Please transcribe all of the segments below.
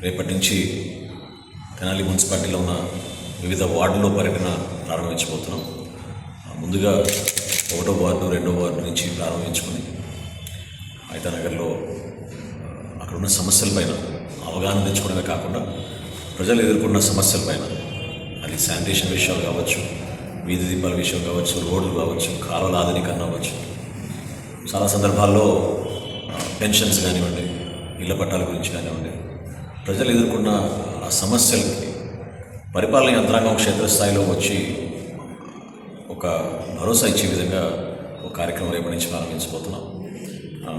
రేపటి నుంచి తెనాలి మున్సిపాలిటీలో ఉన్న వివిధ వార్డుల్లో పర్యటన ప్రారంభించబోతున్నాం. ముందుగా 1వ వార్డు 2వ వార్డు నుంచి ప్రారంభించుకొని ఐతానగర్లో అక్కడ ఉన్న సమస్యలపైన అవగాహన తెచ్చుకోవడమే కాకుండా ప్రజలు ఎదుర్కొన్న సమస్యలపైన, అది శానిటేషన్ విషయాలు కావచ్చు, వీధి దీపాల విషయం కావచ్చు, రోడ్లు కావచ్చు, కాలువల ఆధునీకరణ అవ్వచ్చు, చాలా సందర్భాల్లో పెన్షన్స్ కానివ్వండి, ఇళ్ల పట్టాల గురించి కానివ్వండి, ప్రజలు ఎదుర్కొన్న ఆ సమస్యలకి పరిపాలన యంత్రాంగం క్షేత్రస్థాయిలో వచ్చి ఒక భరోసా ఇచ్చే విధంగా ఒక కార్యక్రమం రేపటి నుంచి ప్రారంభించబోతున్నాం.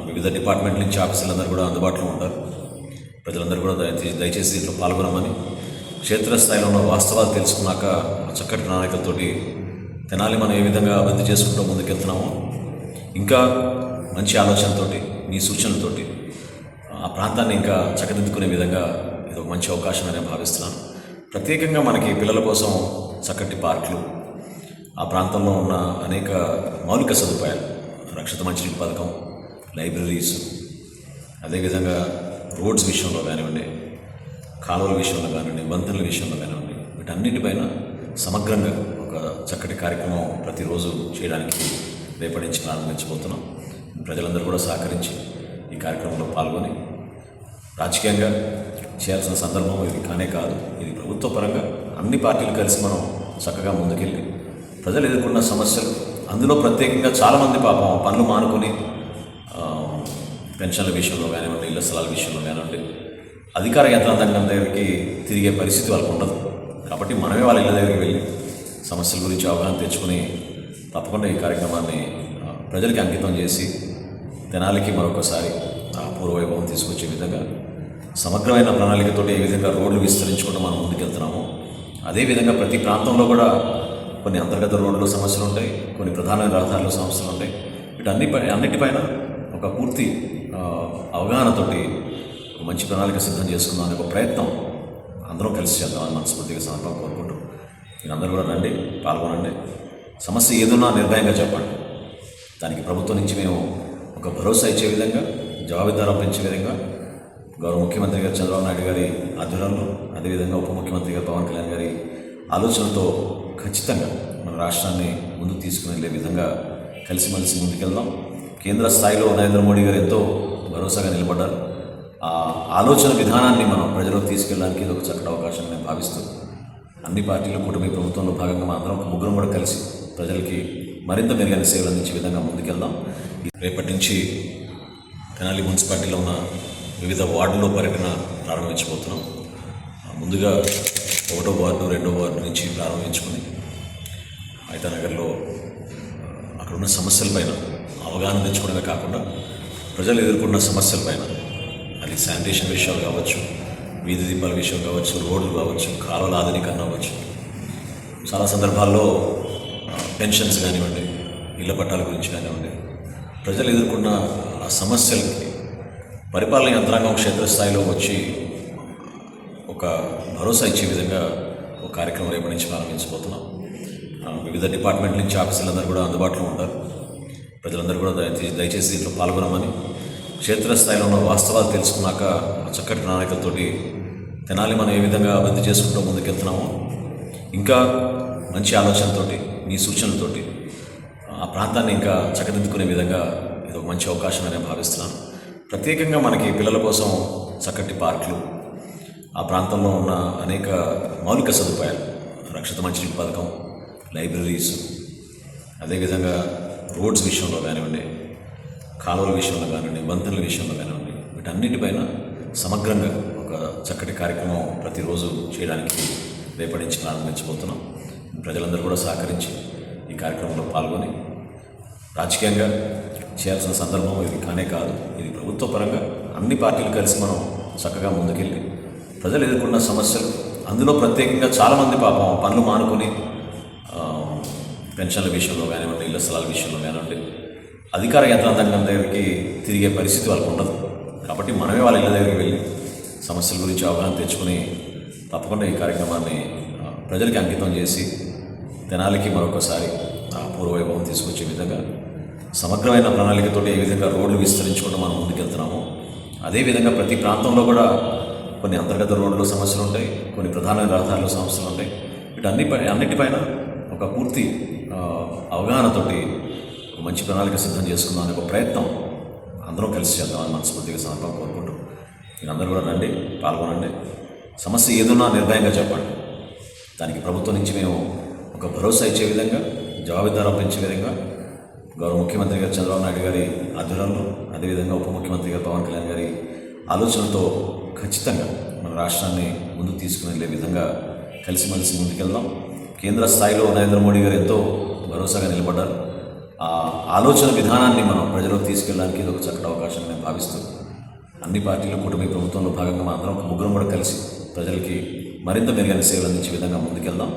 వివిధ డిపార్ట్మెంట్ నుంచి ఆఫీసర్లందరూ కూడా అందుబాటులో ఉంటారు. ప్రజలందరూ కూడా దయచేసి దీంట్లో పాల్గొనమని, క్షేత్రస్థాయిలో ఉన్న వాస్తవాలు తెలుసుకున్నాక చక్కటి ప్రణాళికలతోటి తెనాలి మనం ఏ విధంగా అభివృద్ధి చేసుకుంటూ ముందుకెళ్తున్నామో, ఇంకా మంచి ఆలోచనతోటి, మీ సూచనలతోటి ఆ ప్రాంతాన్ని ఇంకా చక్కదిద్దుకునే విధంగా ఇది ఒక మంచి అవకాశం అని భావిస్తున్నాను. ప్రత్యేకంగా మనకి పిల్లల కోసం చక్కటి పార్కులు, ఆ ప్రాంతంలో ఉన్న అనేక మౌలిక సదుపాయాలు, రక్షిత మంచినీటి పథకం, లైబ్రరీస్, అదేవిధంగా రోడ్స్ విషయంలో కానివ్వండి, కాలువల విషయంలో కానివ్వండి, వంతెనల విషయంలో కానివ్వండి, వీటన్నిటిపైన సమగ్రంగా ఒక చక్కటి కార్యక్రమం ప్రతిరోజు చేయడానికి రేపటి నుంచి ప్రారంభించబోతున్నాం. ప్రజలందరూ కూడా సహకరించి ఈ కార్యక్రమంలో పాల్గొని రాజకీయంగా చేయాల్సిన సందర్భం ఇది కానే కాదు. ఇది ప్రభుత్వ పరంగా అన్ని పార్టీలు కలిసి మనం చక్కగా ముందుకెళ్ళి ప్రజలు ఎదుర్కొన్న సమస్యలు, అందులో ప్రత్యేకంగా చాలామంది పాపం పనులు మానుకొని పెన్షన్ల విషయంలో కానివ్వండి, ఇళ్ల స్థలాల విషయంలో కానివ్వండి, అధికార యంత్రాంగం దగ్గరికి తిరిగే పరిస్థితి వాళ్ళకు ఉండదు. కాబట్టి మనమే వాళ్ళ ఇళ్ళ దగ్గరికి వెళ్ళి సమస్యల గురించి అవగాహన తెచ్చుకొని తప్పకుండా ఈ కార్యక్రమాన్ని ప్రజలకి అంకితం చేసి తెనాలికి మరొకసారి పూర్వవైభవం తీసుకొచ్చే విధంగా సమగ్రమైన ప్రణాళికతో ఏ విధంగా రోడ్లు విస్తరించుకుంటూ మనం ముందుకెళ్తున్నామో, అదేవిధంగా ప్రతి ప్రాంతంలో కూడా కొన్ని అంతర్గత రోడ్లు సమస్యలు ఉంటాయి, కొన్ని ప్రధానమైన రహదారుల సమస్యలు ఉంటాయి. అన్నిటిపైన ఒక పూర్తి అవగాహనతోటి ఒక మంచి ప్రణాళిక సిద్ధం చేసుకుందాం అనే ఒక ప్రయత్నం అందరం కలిసి చేద్దామని మనస్ఫూర్తిగా సందర్భంగా కోరుకుంటూ, మీరందరూ కూడా రండి, పాల్గొనండి. సమస్య ఏదున్నా నిర్భయంగా చెప్పండి. దానికి ప్రభుత్వం నుంచి మేము ఒక భరోసా ఇచ్చే విధంగా, జవాబుదారం పెంచే విధంగా గౌరవ ముఖ్యమంత్రి గారు చంద్రబాబు నాయుడు గారి ఆధ్వర్యంలో, అదేవిధంగా ఉప ముఖ్యమంత్రి గారు పవన్ కళ్యాణ్ గారి ఆలోచనతో ఖచ్చితంగా మన రాష్ట్రాన్ని ముందుకు తీసుకుని వెళ్ళే విధంగా కలిసిమెలిసి ముందుకెళ్దాం. కేంద్ర స్థాయిలో నరేంద్ర మోడీ గారు ఎంతో భరోసాగా నిలబడ్డారు. ఆ ఆలోచన విధానాన్ని మనం ప్రజలకు తీసుకెళ్ళడానికి ఇది ఒక చక్కటి అవకాశం నేను భావిస్తూ, అన్ని పార్టీలు కూటమి ప్రభుత్వంలో భాగంగా మనం అందరం ఒక ముగ్గురం కూడా కలిసి ప్రజలకి మరింత మెరుగైన సేవలు అందించే విధంగా ముందుకెళ్దాం. రేపటి నుంచి తెనాలి మున్సిపాలిటీలో ఉన్న వివిధ వార్డుల్లో పర్యటన ప్రారంభించబోతున్నాం. ముందుగా 1వ వార్డు 2వ వార్డు నుంచి ప్రారంభించుకొని ఐతానగర్లో అక్కడ ఉన్న సమస్యలపైన అవగాహన తెచ్చుకోవడమే కాకుండా ప్రజలు ఎదుర్కొన్న సమస్యలపైన, అది శానిటేషన్ విషయాలు కావచ్చు, వీధి దీపాల విషయం కావచ్చు, రోడ్లు కావచ్చు, కాలువల ఆధునీకరణ అవ్వచ్చు, చాలా సందర్భాల్లో పెన్షన్స్ కానివ్వండి, ఇళ్ల పట్టాల గురించి కానివ్వండి, ప్రజలు ఎదుర్కొన్న ఆ సమస్యలకి పరిపాలన యంత్రాంగం క్షేత్రస్థాయిలో వచ్చి ఒక భరోసా ఇచ్చే విధంగా ఒక కార్యక్రమం రేపటి నుంచి ప్రారంభించబోతున్నాం. వివిధ డిపార్ట్మెంట్ నుంచి ఆఫీసర్లందరూ కూడా అందుబాటులో ఉంటారు. ప్రజలందరూ కూడా దయచేసి దీంట్లో పాల్గొనమని, క్షేత్రస్థాయిలో ఉన్న వాస్తవాలు తెలుసుకున్నాక చక్కటి ప్రణాళికలతోటి తెనాలి మనం ఏ విధంగా అభివృద్ధి చేసుకుంటూ ముందుకెళ్తున్నామో, ఇంకా మంచి ఆలోచనతోటి, మీ సూచనలతోటి ఆ ప్రాంతాన్ని ఇంకా చక్కదిద్దుకునే విధంగా ఇది ఒక మంచి అవకాశం అని భావిస్తున్నాను. ప్రత్యేకంగా మనకి పిల్లల కోసం చక్కటి పార్కులు, ఆ ప్రాంతంలో ఉన్న అనేక మౌలిక సదుపాయాలు, రక్షిత మంచినీటి పథకం, లైబ్రరీస్, అదేవిధంగా రోడ్స్ విషయంలో కానివ్వండి, కాలువల విషయంలో కానివ్వండి, వంతెనల విషయంలో కానివ్వండి, వీటన్నిటిపైన సమగ్రంగా ఒక చక్కటి కార్యక్రమం ప్రతిరోజు చేయడానికి రేపటి నుంచి ప్రారంభించబోతున్నాం. ప్రజలందరూ కూడా సహకరించి ఈ కార్యక్రమంలో పాల్గొని రాజకీయంగా చేయాల్సిన సందర్భం ఇది కానే కాదు. ఇది ప్రభుత్వ పరంగా అన్ని పార్టీలు కలిసి మనం చక్కగా ముందుకెళ్ళి ప్రజలు ఎదుర్కొన్న సమస్యలు, అందులో ప్రత్యేకంగా చాలామంది పాపం పనులు మానుకొని పెన్షన్ల విషయంలో కానివ్వండి, ఇళ్ల స్థలాల విషయంలో కానివ్వండి, అధికార యంత్రాంగం దగ్గరికి తిరిగే పరిస్థితి వాళ్ళకు ఉండదు. కాబట్టి మనమే వాళ్ళ ఇళ్ళ దగ్గరికి వెళ్ళి సమస్యల గురించి అవగాహన తెచ్చుకొని తప్పకుండా ఈ కార్యక్రమాన్ని ప్రజలకి అంకితం చేసి తెనాలికి మరొకసారి పూర్వవైభవం తీసుకొచ్చే విధంగా సమగ్రమైన ప్రణాళికతో ఏ విధంగా రోడ్లు విస్తరించుకుంటూ మనం ముందుకెళ్తున్నామో, అదేవిధంగా ప్రతి ప్రాంతంలో కూడా కొన్ని అంతర్గత రోడ్లు సమస్యలు ఉంటాయి, కొన్ని ప్రధాన రహదారుల సమస్యలు ఉంటాయి. అన్నిటిపైన ఒక పూర్తి అవగాహనతోటి ఒక మంచి ప్రణాళిక సిద్ధం చేసుకుందాం అనే ఒక ప్రయత్నం అందరం కలిసి చేద్దామని మనస్ఫూర్తిగా సందర్భం కోరుకుంటూ మీరందరూ కూడా రండి, పాల్గొనండి. సమస్య ఏదున్నా నిర్భయంగా చెప్పండి. దానికి ప్రభుత్వం నుంచి మేము ఒక భరోసా ఇచ్చే విధంగా, జవాబుదారీ పెంచే విధంగా గౌరవ ముఖ్యమంత్రి గారు చంద్రబాబు నాయుడు గారి ఆధ్వర్యంలో, అదేవిధంగా ఉప ముఖ్యమంత్రి గారు పవన్ కళ్యాణ్ గారి ఆలోచనలతో ఖచ్చితంగా మన రాష్ట్రాన్ని ముందుకు తీసుకుని వెళ్ళే విధంగా కలిసిమెలిసి ముందుకెళ్దాం. కేంద్ర స్థాయిలో నరేంద్ర మోడీ గారు ఎంతో భరోసాగా నిలబడ్డారు. ఆ ఆలోచన విధానాన్ని మనం ప్రజలకు తీసుకెళ్ళడానికి ఇది ఒక చక్కటి అవకాశం నేను భావిస్తూ, అన్ని పార్టీలు కూటమి ప్రభుత్వంలో భాగంగా మనం అందరం ముగ్గురం కూడా కలిసి ప్రజలకి మరింత మెరుగైన సేవలు అందించే విధంగా ముందుకెళ్దాం.